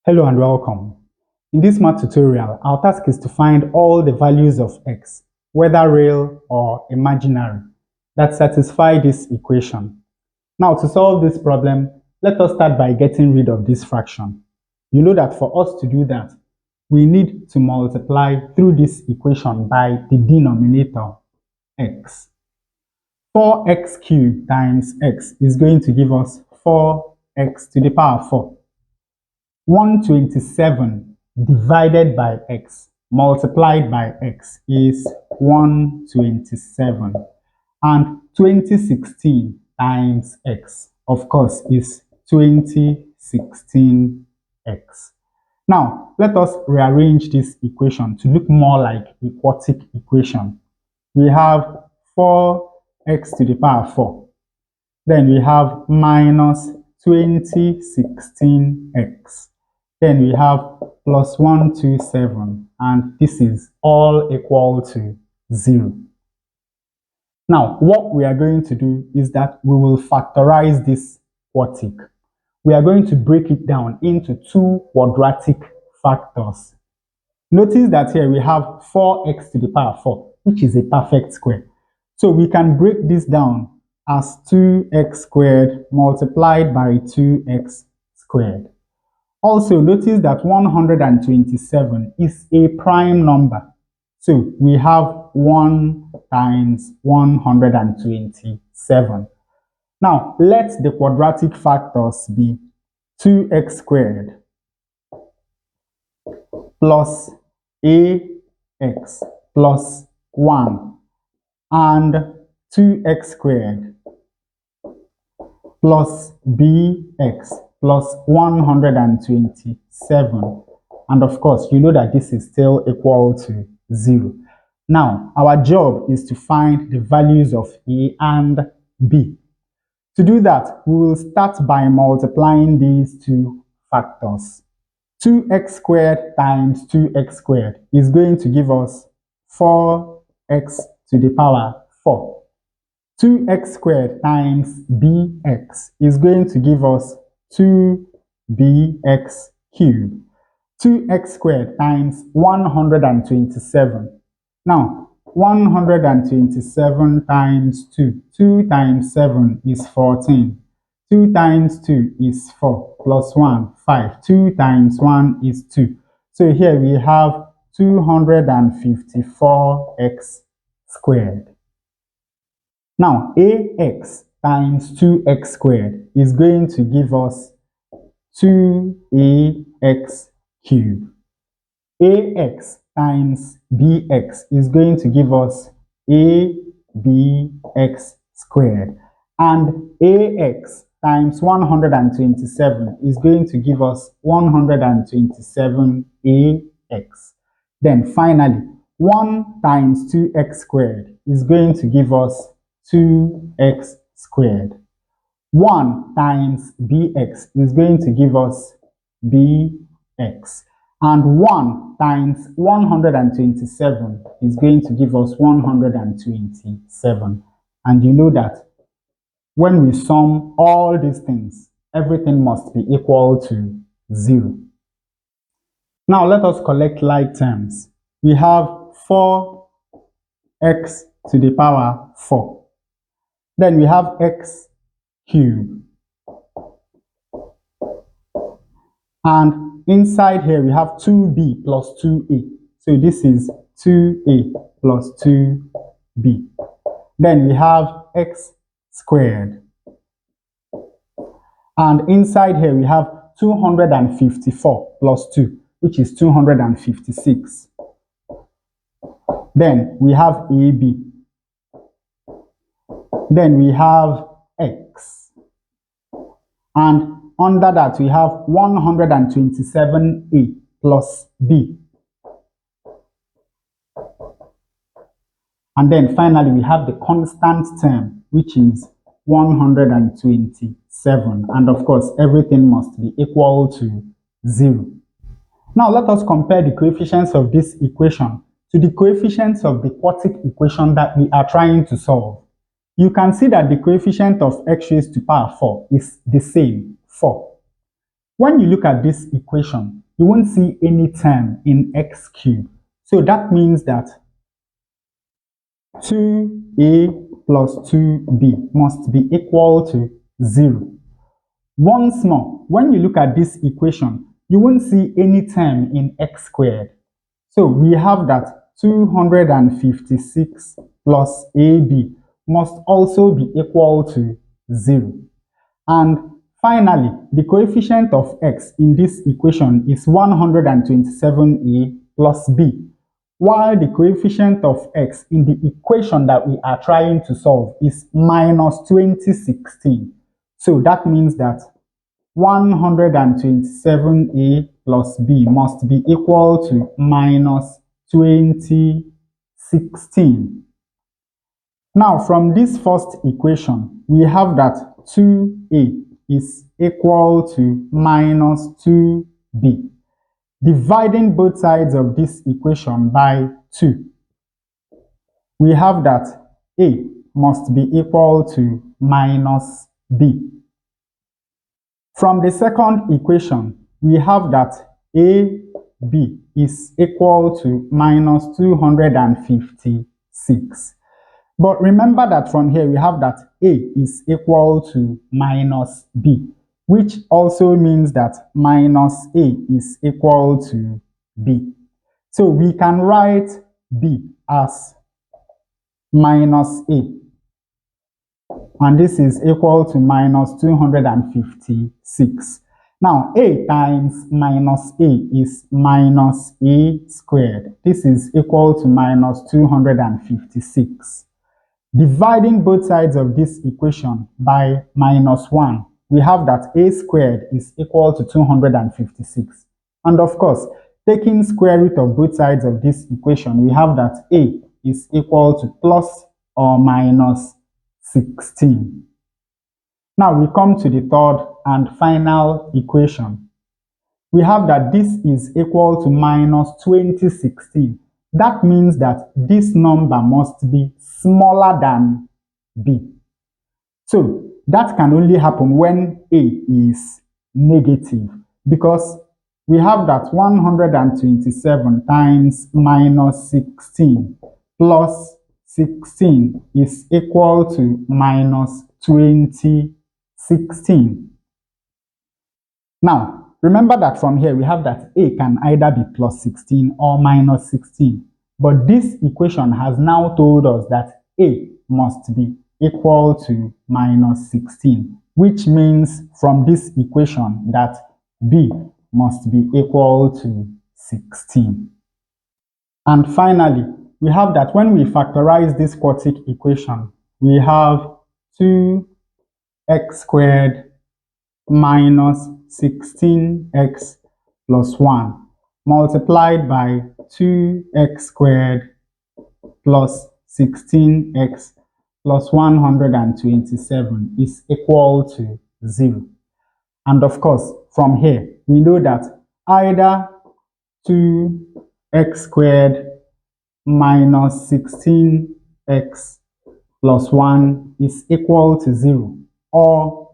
Hello and welcome. In this math tutorial, our task is to find all the values of x, whether real or imaginary, that satisfy this equation. Now, to solve this problem, let us start by getting rid of this fraction. You know that for us to do that, we need to multiply through this equation by the denominator, x. 4x cubed times x is going to give us 4x to the power 4. 127 divided by x multiplied by x is 127, and 2016 times x, of course, is 2016x. Now, let us rearrange this equation to look more like a quartic equation. We have 4x to the power 4. Then we have minus 2016x. Then we have plus 127, and this is all equal to 0. Now, what we are going to do is that we will factorize this quartic. We are going to break it down into two quadratic factors. Notice that here we have 4x to the power 4, which is a perfect square. So we can break this down as 2x squared multiplied by 2x squared. Also, notice that 127 is a prime number. So we have 1 times 127. Now, let the quadratic factors be 2x squared plus ax plus 1 and 2x squared plus bx plus 127. And of course, you know that this is still equal to 0. Now, our job is to find the values of a and b. To do that, we will start by multiplying these two factors. 2x squared times 2x squared is going to give us 4x to the power 4. 2x squared times bx is going to give us 2bx cubed. 2x squared times 127. Now, 127 times 2. 2 times 7 is 14. 2 times 2 is 4 plus 1, 5. 2 times 1 is 2. So here we have 254x squared. Now, ax times 2x squared is going to give us 2ax cubed. Ax times bx is going to give us abx squared. And ax times 127 is going to give us 127ax. Then finally, 1 times 2x squared is going to give us 2x squared. 1 times bx is going to give us bx. And 1 times 127 is going to give us 127. And you know that when we sum all these things, everything must be equal to 0. Now let us collect like terms. We have 4x to the power 4. Then we have x cubed. And inside here we have 2b plus 2a. So this is 2a plus 2b. Then we have x squared. And inside here we have 254 plus 2, which is 256. Then we have ab. Then we have x. And under that we have 127a plus b. And then finally we have the constant term, which is 127. And of course, everything must be equal to 0. Now let us compare the coefficients of this equation to the coefficients of the quartic equation that we are trying to solve. You can see that the coefficient of x raised to power 4 is the same, 4. When you look at this equation, you won't see any term in x cubed. So that means that 2a plus 2b must be equal to 0. Once more, when you look at this equation, you won't see any term in x squared. So we have that 256 plus ab must also be equal to 0. And finally, the coefficient of x in this equation is 127a plus b, while the coefficient of x in the equation that we are trying to solve is minus 2016. So that means that 127a plus b must be equal to minus 2016. Now, from this first equation, we have that 2a is equal to minus 2b. Dividing both sides of this equation by 2, we have that a must be equal to minus b. From the second equation, we have that AB is equal to minus 256. But remember that from here, we have that A is equal to minus B, which also means that minus A is equal to B. So we can write B as minus A, and this is equal to minus 256. Now, a times minus a is minus a squared. This is equal to minus 256. Dividing both sides of this equation by minus 1, we have that a squared is equal to 256. And of course, taking square root of both sides of this equation, we have that a is equal to plus or minus 16. Now we come to the third and final equation. We have that this is equal to minus 2016. That means that this number must be smaller than b. So that can only happen when a is negative, because we have that 127 times minus 16 plus 16 is equal to minus 2016. Now, remember that from here we have that a can either be plus 16 or minus 16. But this equation has now told us that a must be equal to minus 16, which means from this equation that b must be equal to 16. And finally, we have that when we factorize this quartic equation, we have 2x squared minus 16x plus 1 multiplied by 2x squared plus 16x plus 127 is equal to 0. And of course, from here, we know that either 2x squared minus 16x plus 1 is equal to 0, or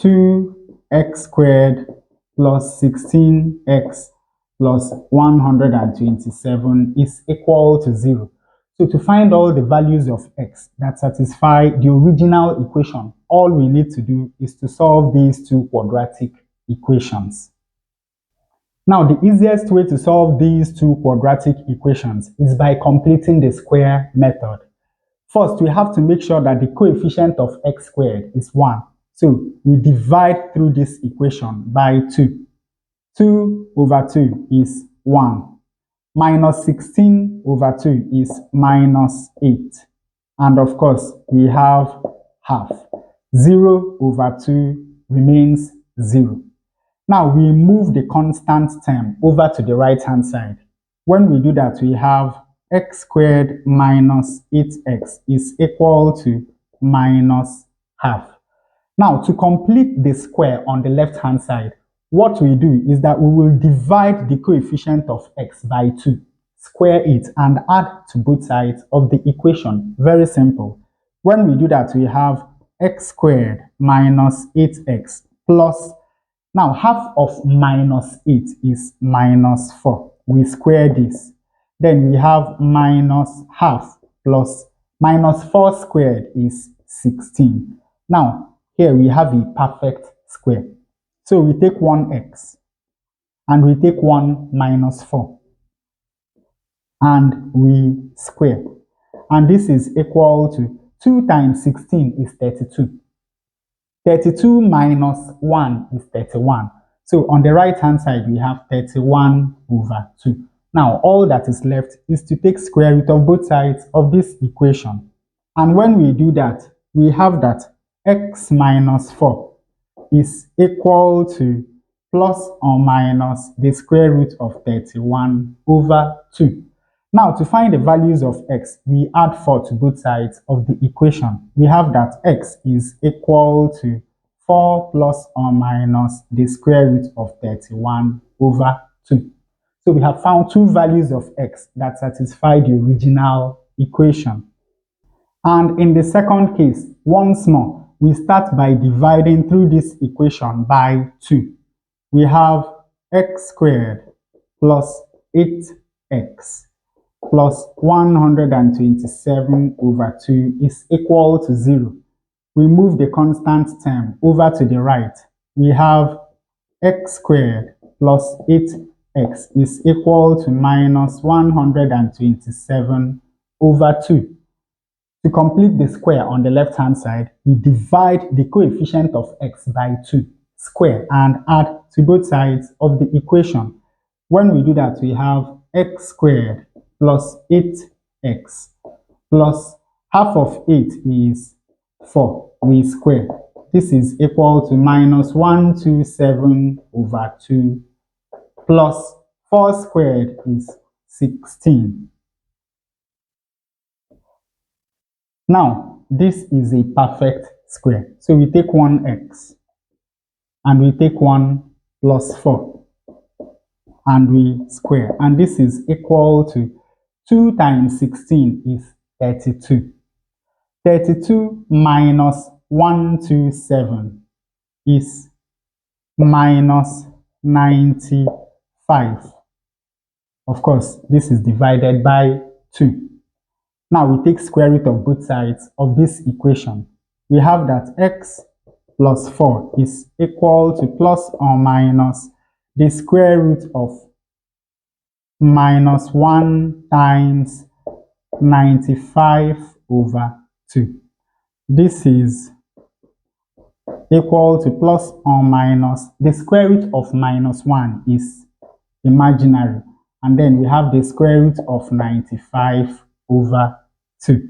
2x squared plus 16x plus 127 is equal to 0. So to find all the values of x that satisfy the original equation, all we need to do is to solve these two quadratic equations. Now, the easiest way to solve these two quadratic equations is by completing the square method. First, we have to make sure that the coefficient of x squared is 1. So we divide through this equation by 2. 2 over 2 is 1. Minus 16 over 2 is minus 8. And of course, we have half. 0 over 2 remains 0. Now we move the constant term over to the right-hand side. When we do that, we have x squared minus 8x is equal to minus half. Now, to complete the square on the left-hand side, what we do is that we will divide the coefficient of x by 2, square it, and add to both sides of the equation. Very simple. When we do that, we have x squared minus 8x plus. Now, half of minus 8 is minus 4. We square this. Then we have minus half plus minus 4 squared is 16. Now, here we have a perfect square. So we take 1x and we take 1 minus 4 and we square. And this is equal to 2 times 16 is 32. 32 minus 1 is 31. So on the right hand side, we have 31 over 2. Now, all that is left is to take square root of both sides of this equation. And when we do that, we have that x minus 4 is equal to plus or minus the square root of 31 over 2. Now, to find the values of x, we add 4 to both sides of the equation. We have that x is equal to 4 plus or minus the square root of 31 over 2. So we have found two values of x that satisfy the original equation. And in the second case, once more, we start by dividing through this equation by 2. We have x squared plus 8x plus 127 over 2 is equal to 0. We move the constant term over to the right. We have x squared plus 8x is equal to minus 127 over 2. To complete the square on the left hand side, we divide the coefficient of x by 2, square, and add to both sides of the equation. When we do that, we have x squared plus 8x plus half of 8 is 4. We square. This is equal to minus 127 over 2 plus 4 squared is 16. Now, this is a perfect square. So we take 1x and we take 1 plus 4 and we square. And this is equal to 2 times 16 is 32. 32 minus 127 is minus 95. Of course, this is divided by 2. Now we take square root of both sides of this equation. We have that x plus 4 is equal to plus or minus the square root of minus 1 times 95 over 2. This is equal to plus or minus the square root of minus 1 is imaginary. And then we have the square root of 95 over 2.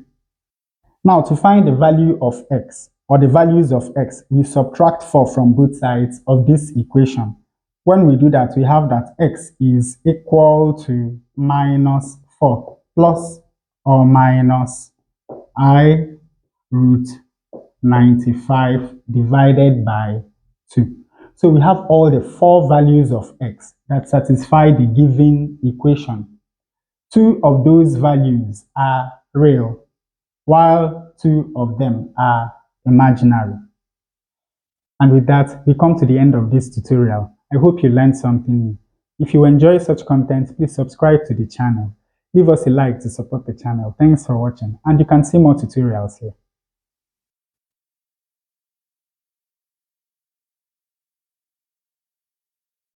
Now, to find the value of x or the values of x, we subtract 4 from both sides of this equation. When we do that, we have that x is equal to minus 4 plus or minus I root 95 divided by 2. So we have all the 4 values of x that satisfy the given equation. 2 of those values are real, while 2 of them are imaginary. And with that, we come to the end of this tutorial. I hope you learned something new. If you enjoy such content, please subscribe to the channel. Leave us a like to support the channel. Thanks for watching, and you can see more tutorials here.